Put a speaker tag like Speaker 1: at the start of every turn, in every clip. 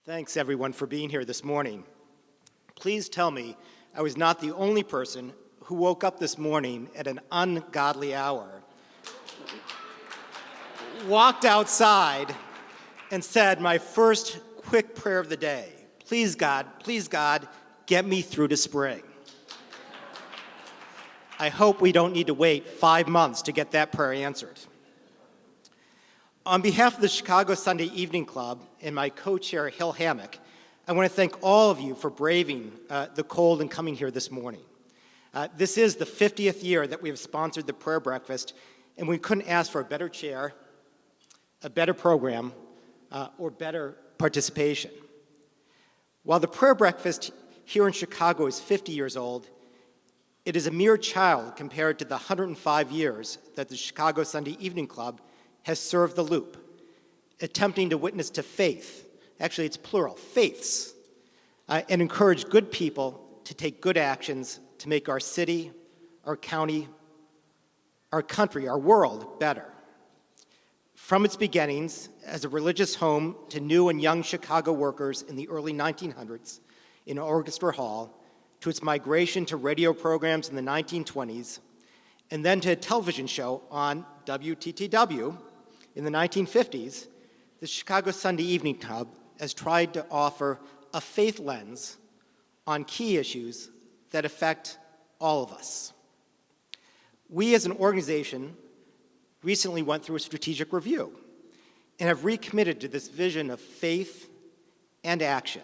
Speaker 1: Thanks, everyone, for being here this morning. Please tell me I was not the only person who woke up this morning at an ungodly hour, walked outside, and said my first quick prayer of the day, please God, get me through to spring. I hope we don't need to wait 5 months to get that prayer answered. On behalf of the Chicago Sunday Evening Club and my co-chair, Hill Hammock, I want to thank all of you for braving the cold and coming here this morning. This is the 50th year that we have sponsored the prayer breakfast, and we couldn't ask for a better chair, a better program, or better participation. While the prayer breakfast here in Chicago is 50 years old, it is a mere child compared to the 105 years that the Chicago Sunday Evening Club has served the loop, attempting to witness to faith, actually it's plural, faiths, and encourage good people to take good actions to make our city, our county, our country, our world better. From its beginnings as a religious home to new and young Chicago workers in the early 1900s in Orchestra Hall, to its migration to radio programs in the 1920s, and then to a television show on WTTW in the 1950s, the Chicago Sunday Evening Club has tried to offer a faith lens on key issues that affect all of us. We as an organization recently went through a strategic review and have recommitted to this vision of faith and action.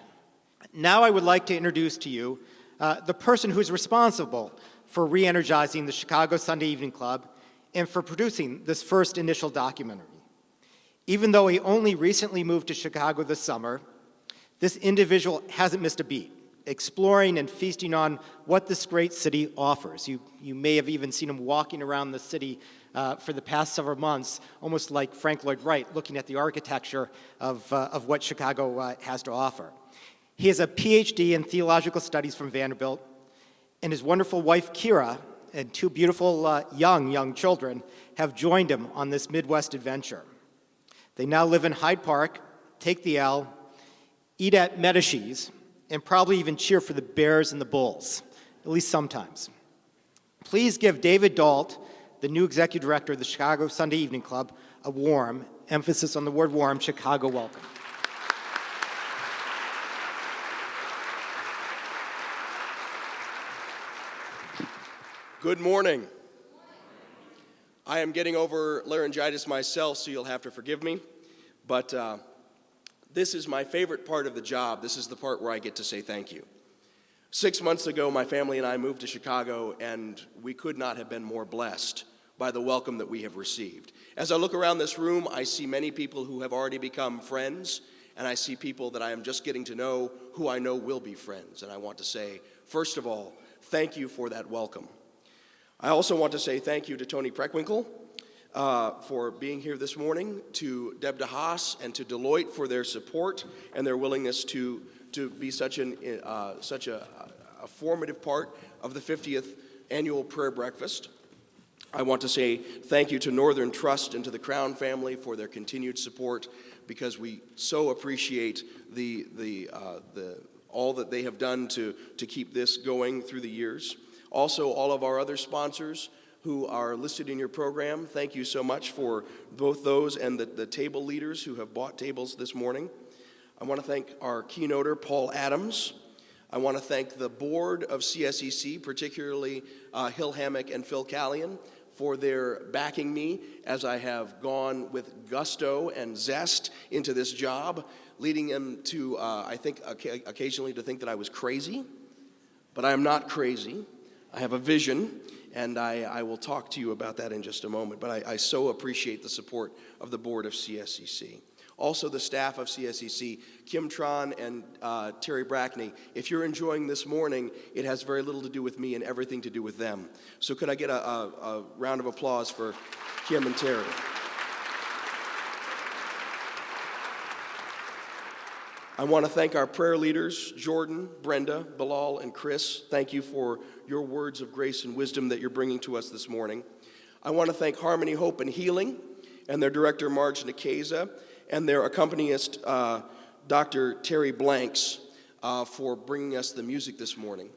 Speaker 1: Now I would like to introduce to you the person who's responsible for re-energizing the Chicago Sunday Evening Club and for producing this first initial documentary. Even though he only recently moved to Chicago this summer, this individual hasn't missed a beat, exploring and feasting on what this great city offers. You may have even seen him walking around the city for the past several months, almost like Frank Lloyd Wright, looking at the architecture of what Chicago has to offer. He has a PhD in theological studies from Vanderbilt, and his wonderful wife, Kira, and two beautiful young children have joined him on this Midwest adventure. They now live in Hyde Park, take the L, eat at Medici's, and probably even cheer for the Bears and the Bulls, at least sometimes. Please give David Dault, the new executive director of the Chicago Sunday Evening Club, a warm, emphasis on the word warm, Chicago welcome.
Speaker 2: Good morning. I am getting over laryngitis myself, so you'll have to forgive me. But this is my favorite part of the job. This is the part where I get to say thank you. 6 months ago, my family and I moved to Chicago, and we could not have been more blessed by the welcome that we have received. As I look around this room, I see many people who have already become friends, and I see people that I am just getting to know who I know will be friends. And I want to say, first of all, thank you for that welcome. I also want to say thank you to Tony Preckwinkle for being here this morning, to Deb DeHaas and to Dault for their support and their willingness to be such a formative part of the 50th annual prayer breakfast. I want to say thank you to Northern Trust and to the Crown family for their continued support, because we so appreciate all that they have done to keep this going through the years. Also, all of our other sponsors who are listed in your program, thank you so much for both those and the table leaders who have bought tables this morning. I want to thank our keynoter, Paul Adams. I want to thank the board of CSEC, particularly Hill Hammock and Phil Calian, for their backing me as I have gone with gusto and zest into this job, leading them to, I think, occasionally to think that I was crazy, but I am not crazy. I have a vision, and I will talk to you about that in just a moment, but I so appreciate the support of the board of CSEC. Also, the staff of CSEC, Kim Tron and Terry Brackney. If you're enjoying this morning, it has very little to do with me and everything to do with them. So could I get a round of applause for Kim and Terry? I want to thank our prayer leaders, Jordan, Brenda, Bilal, and Chris. Thank you for your words of grace and wisdom that you're bringing to us this morning. I want to thank Harmony, Hope, and Healing and their director, Marge Nikeza, and their accompanist, Dr. Terry Blanks for bringing us the music this morning.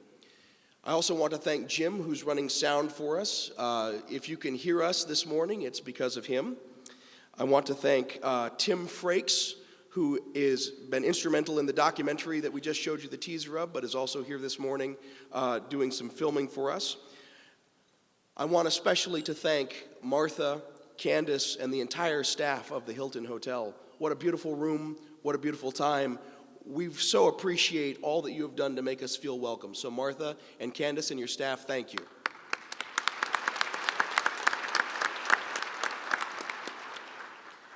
Speaker 2: I also want to thank Jim, who's running sound for us. If you can hear us this morning, it's because of him. I want to thank Tim Frakes, who has been instrumental in the documentary that we just showed you the teaser of, but is also here this morning doing some filming for us. I want especially to thank Martha, Candace, and the entire staff of the Hilton Hotel. What a beautiful room, what a beautiful time. We so appreciate all that you have done to make us feel welcome. So Martha and Candace and your staff, thank you.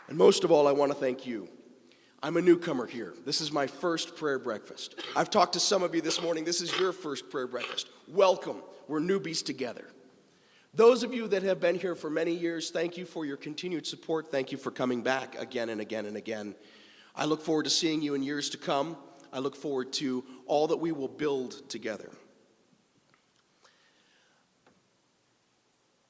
Speaker 2: And most of all, I want to thank you. I'm a newcomer here. This is my first prayer breakfast. I've talked to some of you this morning. This is your first prayer breakfast. Welcome. We're newbies together. Those of you that have been here for many years, thank you for your continued support. Thank you for coming back again and again and again. I look forward to seeing you in years to come. I look forward to all that we will build together.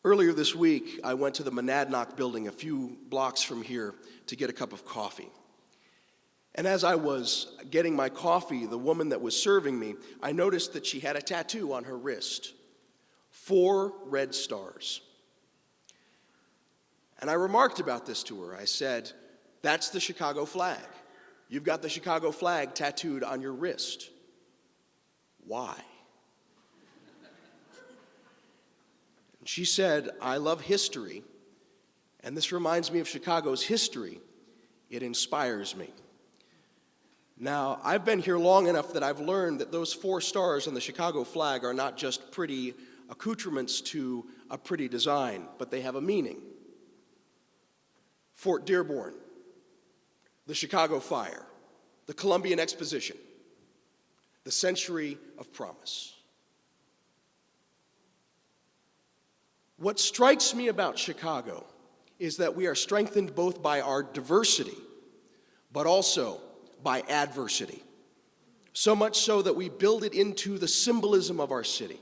Speaker 2: Earlier this week, I went to the Monadnock building a few blocks from here to get a cup of coffee. And as I was getting my coffee, the woman that was serving me, I noticed that she had a tattoo on her wrist, 4 red stars. And I remarked about this to her. I said, "That's the Chicago flag. You've got the Chicago flag tattooed on your wrist. Why?" And she said, "I love history, and this reminds me of Chicago's history. It inspires me." Now, I've been here long enough that I've learned that those 4 stars on the Chicago flag are not just pretty accoutrements to a pretty design, but they have a meaning. Fort Dearborn, the Chicago Fire, the Columbian Exposition, the Century of Promise. What strikes me about Chicago is that we are strengthened both by our diversity, but also by adversity. So much so that we build it into the symbolism of our city.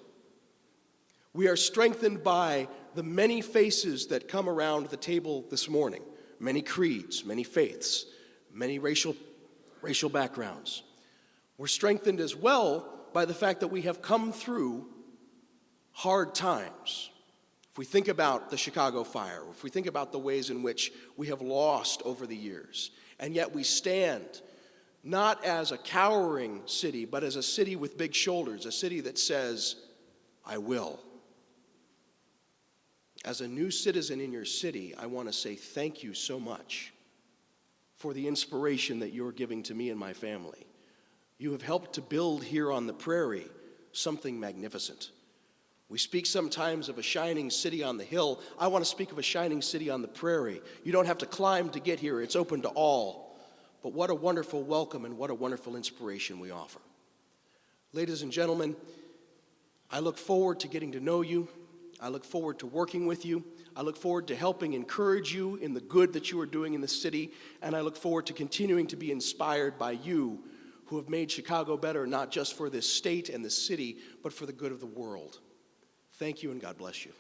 Speaker 2: We are strengthened by the many faces that come around the table this morning, many creeds, many faiths, many racial backgrounds. We're strengthened as well by the fact that we have come through hard times. If we think about the Chicago fire, if we think about the ways in which we have lost over the years, and yet we stand not as a cowering city, but as a city with big shoulders, a city that says, "I will." As a new citizen in your city, I want to say thank you so much for the inspiration that you're giving to me and my family. You have helped to build here on the prairie something magnificent. We speak sometimes of a shining city on the hill. I want to speak of a shining city on the prairie. You don't have to climb to get here. It's open to all. But what a wonderful welcome and what a wonderful inspiration we offer. Ladies and gentlemen, I look forward to getting to know you. I look forward to working with you. I look forward to helping encourage you in the good that you are doing in the city. And I look forward to continuing to be inspired by you who have made Chicago better, not just for this state and this city, but for the good of the world. Thank you and God bless you.